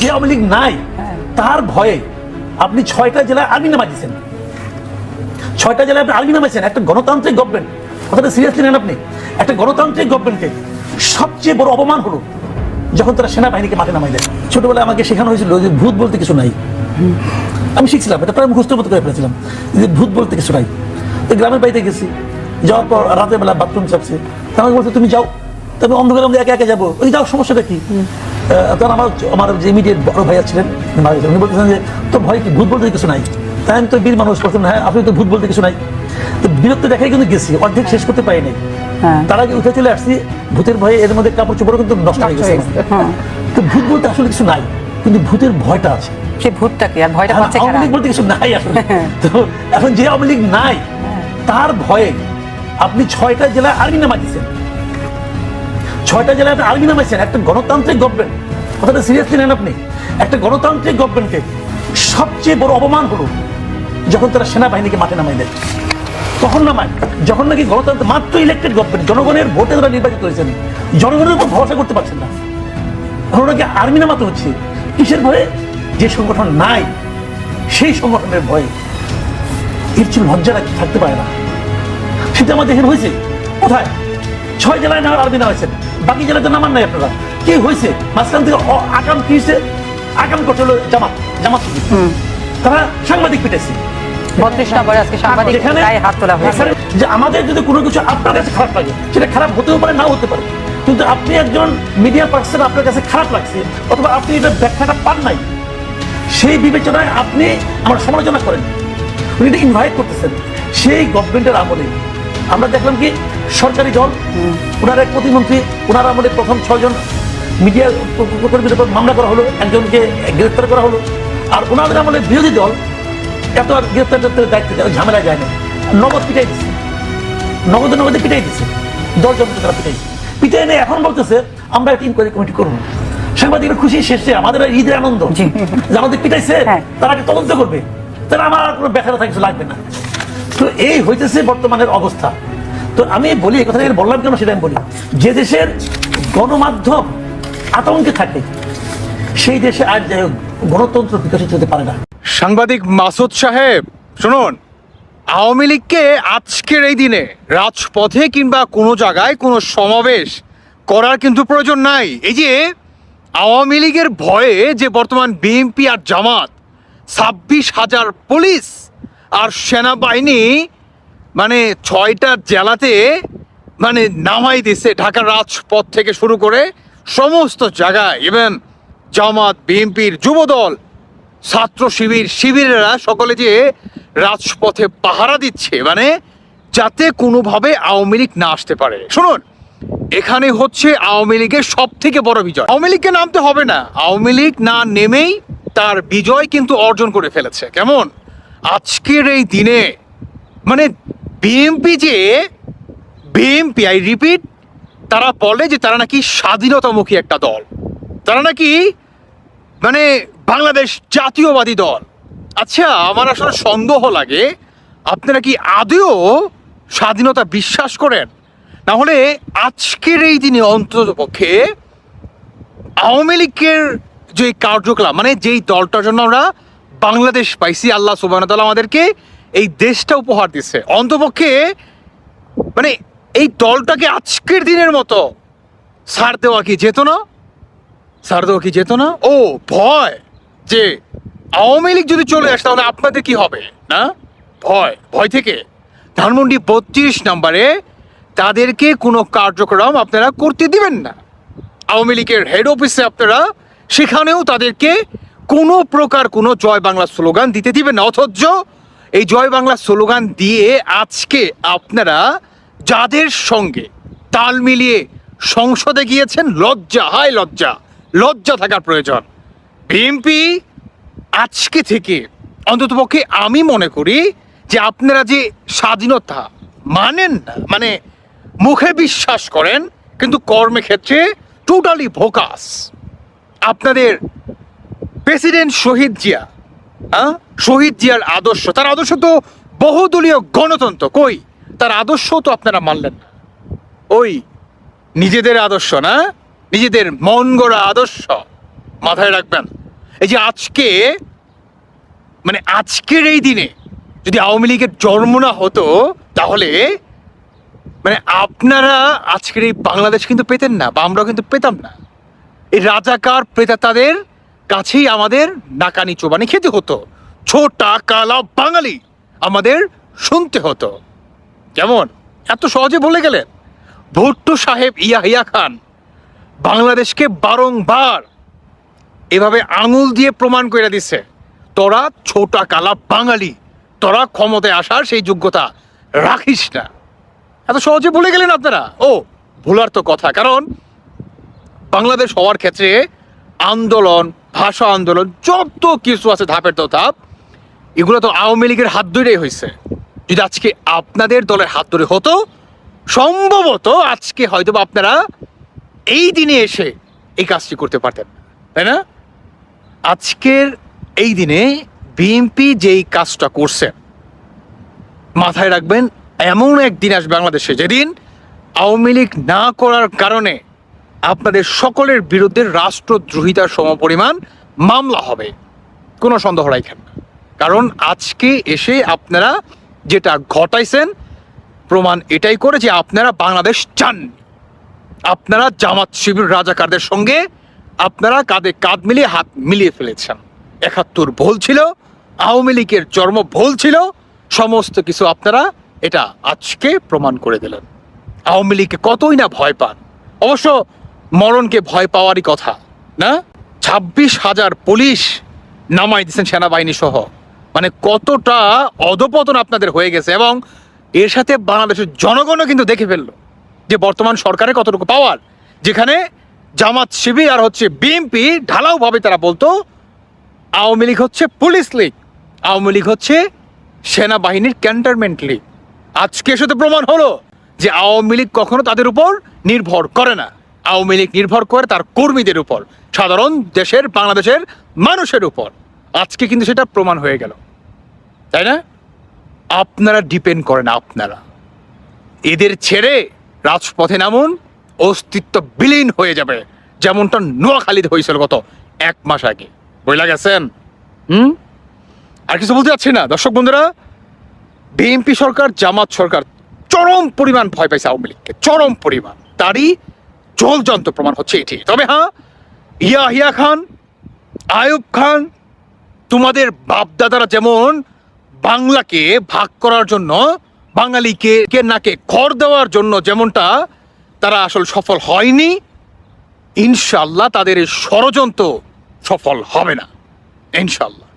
যে আওয়ামী লীগ নাই তার ভয়ে আপনি 6টা জেলায় আর্মি নামাইছেন, 6টা জেলায় আপনি আর্মি নামাইছেন। একটা গণতান্ত্রিক গভর্নমেন্ট, কথাটা সিরিয়াসলি নেন আপনি। একটা গণতান্ত্রিক গভর্নমেন্টকে সবচেয়ে বড় অপমান হলো যখন তারা সেনাবাহিনীকে মাঠে নামাই দেয়। ছোটবেলায় আমাকে শেখানো হয়েছিল যে ভূত বলতে কিছু নাই। আমি শিখছিলাম, এটা প্রায় মুখস্থের মতো করে ফেলেছিলাম যে ভূত বলতে কিছু নাই। তো গ্রামের বাড়িতে গেছি, যাওয়ার পর রাতের বেলা বাথরুম চাপছে, আমাকে বলছে তুমি যাও। তবে অন্ধকারে আমরা একা একা যাবো, ওই যাও, সমস্যাটা কি? তখন আমার যে ইমিডিয়েট বড় ভাইয়া ছিলেন উনি বলতেছেন যে তোর ভয় কি, ভূত বলতে কিছু নাই? তাই আমি তো বীর মানুষ বলছেন, হ্যাঁ আপনি তো ভূত বলতে কিছু নাই। তো বিরক্ত দেখাই কিন্তু গেছি, অর্ধেক শেষ করতে পারি নাই। তার আগে উঠে চলে আসছি, ভূতের ভয়ে এর মধ্যে কাপড় চোপড় কিন্তু নষ্ট হয়ে গেছে। তো ভূত বলতে আসলে কিছু নাই, কিন্তু ভূতের ভয়টা আছে। সেই ভূতটাকে আর ভয়টা পাচ্ছে আওয়ামী লীগ বলতে কিছু নাই আসলে। তো এখন যে আওয়ামী লীগ নাই তার ভয়ে আপনি 6টা জেলায় আর্মি নামাইছেন, 6টা জেলায় আপনি আর্মি নামাইছেন। একটা গণতান্ত্রিক গভর্নমেন্ট, কথাটা সিরিয়াসলি নেন আপনি। একটা গণতান্ত্রিক গভর্নমেন্টকে সবচেয়ে বড় অপমান হলো যখন তারা সেনাবাহিনীকে মাঠে নামাই দেয়। কখন নামায়? যখন নাকি গণতন্ত্র মাত্র ইলেক্টেড গভর্নমেন্ট, জনগণের ভোটে তারা নির্বাচিত হয়েছেন, জনগণের উপর ভরসা করতে পারছেন না, এখন ওনাকে আর্মি নামাতে হচ্ছে। কিসের ভয়ে? যে সংগঠন নাই সেই সংগঠনের ভয়ে। এর চেয়ে লজ্জা থাকতে পারে না। সেটা আমাদের এখানে হয়েছে কোথায়? 6 জেলায় না আর্মি নামাইছেন, বাকি জেলাতে নামান নাই আপনারা। কি হয়েছে মাঝখান থেকে? আকাম কি হয়েছে? আকাম করতে হলো জামাত তারা সাংবাদিক পিটাইছে। 32 নম্বরে আজকে সাংবাদিক গায়ে হাত তোলা হয়েছে। যে আমাদের যদি কোনো কিছু আপনার কাছে খারাপ লাগে, সেটা খারাপ হতেও পারে, নাও হতে পারে, কিন্তু আপনি একজন মিডিয়া পার্সন, আপনার কাছে খারাপ লাগছে অথবা আপনি এটা ব্যাখ্যাটা পান নাই, সেই বিবেচনায় আপনি আমার সমালোচনা করেন, উনি এটা ইনভাইট করতেছেন। সেই গভর্নমেন্টের আমলে আমরা দেখলাম কি সরকারি দল, ওনার এক প্রতিমন্ত্রী, ওনার আমলে প্রথম 6 জন মিডিয়া কর্মীদের উপর মামলা করা হলো, একজনকে গ্রেফতার করা হলো। আর ওনাদের আমলে বিরোধী দল এত আর গ্রেফতার দায়িত্ব ঝামেলা যায় না, নগদ পিটাই দিচ্ছে, নগদে পিটাই দিচ্ছে, 10 জনকে তারা পিটাই নেই। এখন বলতেছে আমরা একটা ইনকোয়ারি কমিটি করবো। সাংবাদিকরা খুশি শেষে, আমাদের ঈদের আনন্দ যে আমাদের পিটাইছে, তারা একটা তদন্ত করবে, তাহলে আমার আর কোনো ব্যাখ্যা কিছু লাগবে না। তো এই হইতেছে বর্তমানের অবস্থা। তো আমি বলি, এই কথা বললাম কেন সেটা আমি বলি, যে দেশের গণমাধ্যম আতঙ্কে থাকে সেই দেশে আর যাই হোক গণতন্ত্র বিকশিত হতে পারে না। সাংবাদিক মাসুদ সাহেব শুনুন, আওয়ামী লীগকে আজকের এই দিনে রাজপথে কিংবা কোনো জায়গায় কোনো সমাবেশ করার কিন্তু প্রয়োজন নাই। এই যে আওয়ামী লীগের ভয়ে যে বর্তমান বিএনপি আর জামাত 26,000 পুলিশ আর সেনাবাহিনী মানে 6টা জেলাতে মানে নামাই দিচ্ছে, ঢাকার রাজপথ থেকে শুরু করে সমস্ত জায়গায়, এবং জামাত, বিএনপির যুবদল, ছাত্র শিবিরেরা সকলে যে রাজপথে পাহারা দিচ্ছে, মানে যাতে কোনোভাবে আওয়ামী লীগ না আসতে পারে। শুনুন, এখানে হচ্ছে আওয়ামী লীগের সব থেকে বড় বিজয়। আওয়ামী লীগকে নামতে হবে না, আওয়ামী লীগ না নেমেই তার বিজয় কিন্তু অর্জন করে ফেলেছে। কেমন আজকের এই দিনে মানে বিএনপি আই রিপিট, তারা বলে যে তারা নাকি স্বাধীনতামুখী একটা দল, তারা নাকি মানে বাংলাদেশ জাতীয়বাদী দল। আচ্ছা, আমার আসলে সন্দেহ লাগে আপনারা কি আদৌ স্বাধীনতা বিশ্বাস করেন? না হলে আজকের এই দিনে অন্তত পক্ষে আওয়ামী লীগের যে কার্যকলাপ, মানে যেই দলটার জন্য আমরা বাংলাদেশ পাইছি, আল্লাহ সুবহানাহু ওয়া তাআলা আমাদেরকে এই দেশটা উপহার দিচ্ছে, অন্তপক্ষে মানে এই দলটাকে আজকের দিনের মতো ছাড় দেওয়া কি যেত না? ও ভয় যে আওয়ামী লীগ যদি চলে আসে তাহলে আপনাদের কি হবে না, ভয় থেকে ধানমন্ডি 32 নম্বরে তাদেরকে কোনো কার্যক্রম আপনারা করতে দিবেন না। আওয়ামী লীগের হেড অফিসে আপনারা সেখানেও তাদেরকে কোনো প্রকার কোনো জয় বাংলা স্লোগান দিতে দিবেন না। অথচ এই জয় বাংলা স্লোগান দিয়ে আজকে আপনারা যাদের সঙ্গে তাল মিলিয়ে সংসদে গিয়েছেন, লজ্জা থাকার প্রয়োজন। বিএনপি আজকে থেকে অন্ততপক্ষে আমি মনে করি যে আপনারা যে স্বাধীনতা মানেন না, মানে মুখে বিশ্বাস করেন কিন্তু কর্মের ক্ষেত্রে টোটালি ভোকাস। আপনাদের প্রেসিডেন্ট শহীদ জিয়ার আদর্শ, তার আদর্শ তো বহুদলীয় গণতন্ত্র, কই তার আদর্শ তো আপনারা মানলেন না। ওই নিজেদের আদর্শ না, নিজেদের মন গড়া আদর্শ মাথায় রাখবেন। এই যে আজকে মানে আজকের এই দিনে যদি আওয়ামী লীগের জন্ম না হতো তাহলে মানে আপনারা আজকের এই বাংলাদেশ কিন্তু পেতেন না, বা আমরাও কিন্তু পেতাম না। এই রাজাকার প্রেতাদের কাছেই আমাদের নাকানি চোবানি খেতে হতো, ছোটা কালা বাঙালি আমাদের শুনতে হতো। কেমন এত সহজে বলে গেলেন? ভুট্টো সাহেব ইয়াহিয়া খান বাংলাদেশকে বারংবার এভাবে আঙুল দিয়ে প্রমাণ করে দিচ্ছে, তোরা ছোটা কালা বাঙালি, তোরা ক্ষমতায় আসার সেই যোগ্যতা রাখিস না। এত সহজে ভুলে গেলেন আপনারা? ও ভুলার তো কথা, কারণ বাংলাদেশ হওয়ার ক্ষেত্রে আন্দোলন, ভাষা আন্দোলন, যত কিছু আছে ধাপের তো ধাপ, এগুলো তো আওয়ামী লীগের হাত ধরেই হয়েছে। যদি আজকে আপনাদের দলের হাত ধরে হতো, সম্ভবত আজকে হয়তো বা আপনারা এই দিনে এসে এই কাজটি করতে পারতেন, তাই না? আজকের এই দিনে বিএনপি যেই কাজটা করছে, মাথায় রাখবেন এমন একদিন আসবে বাংলাদেশে যেদিন আওয়ামী লীগ না করার কারণে আপনাদের সকলের বিরুদ্ধে রাষ্ট্রদ্রোহিতার সমপরিমাণ মামলা হবে, কোনো সন্দেহ রাখেন না। কারণ আজকে এসে আপনারা যেটা ঘটাইছেন প্রমাণ এটাই করে যে আপনারা বাংলাদেশ চান। আপনারা জামাত শিবির রাজাকারদের সঙ্গে আপনারা কাঁধে কাঁধ মিলিয়ে হাত মিলিয়ে ফেলেছেন। ৭১ ভুল ছিল, আওয়ামী লীগের জন্ম ভুল ছিল, সমস্ত কিছু আপনারা এটা আজকে প্রমাণ করে দিলেন। আওয়ামী লীগকে কতই না ভয় পান, অবশ্য মরণকে ভয় পাওয়ারই কথা না। ২৬,০০০ পুলিশ নামাই দিচ্ছেন সেনাবাহিনী সহ, মানে কতটা অধপতন আপনাদের হয়ে গেছে। এবং এর সাথে বাংলাদেশের জনগণও কিন্তু দেখে ফেললো যে বর্তমান সরকারের কতটুকু পাওয়ার, যেখানে জামাত শিবির আর হচ্ছে বিএনপি ঢালাওভাবে তারা বলতো আওয়ামী লীগ হচ্ছে পুলিশ লীগ, আওয়ামী লীগ হচ্ছে সেনাবাহিনীর ক্যান্টনমেন্ট লীগ। আজকে এসে তো প্রমাণ হলো যে আওয়ামী লীগ কখনো তাদের উপর নির্ভর করে না, আওয়ামী লীগ নির্ভর করে তার কর্মীদের উপর, সাধারণ দেশের বাংলাদেশের মানুষের উপর। আজকে কিন্তু সেটা প্রমাণ হয়ে গেল, তাই না? আপনারা ডিপেন্ড করেন, আপনারা এদের ছেড়ে রাজপথে নামুন, অস্তিত্ব বিলীন হয়ে যাবে, যেমনটা নোয়াখালীতে হয়েছিল গত 1 মাস আগে। বইলা গেছেন? আর কিছু বলতে যাচ্ছি না। দর্শক বন্ধুরা, বিএনপি সরকার, জামাত সরকার চরম পরিমাণ ভয় পাইছে আওয়ামী লীগকে, চরম পরিমাণ। তারই জলজন্ত প্রমাণ হচ্ছে এটি। তবে হ্যাঁ, ইয়াহিয়া খান, আয়ুব খান, তোমাদের বাপদাদারা যেমন বাংলাকে ভাগ করার জন্য, বাঙালিকে নাকে খড় দেওয়ার জন্য যেমনটা তারা আসলে সফল হয়নি, ইনশাল্লাহ তাদের এই ষড়যন্ত্র সফল হবে না, ইনশাল্লাহ।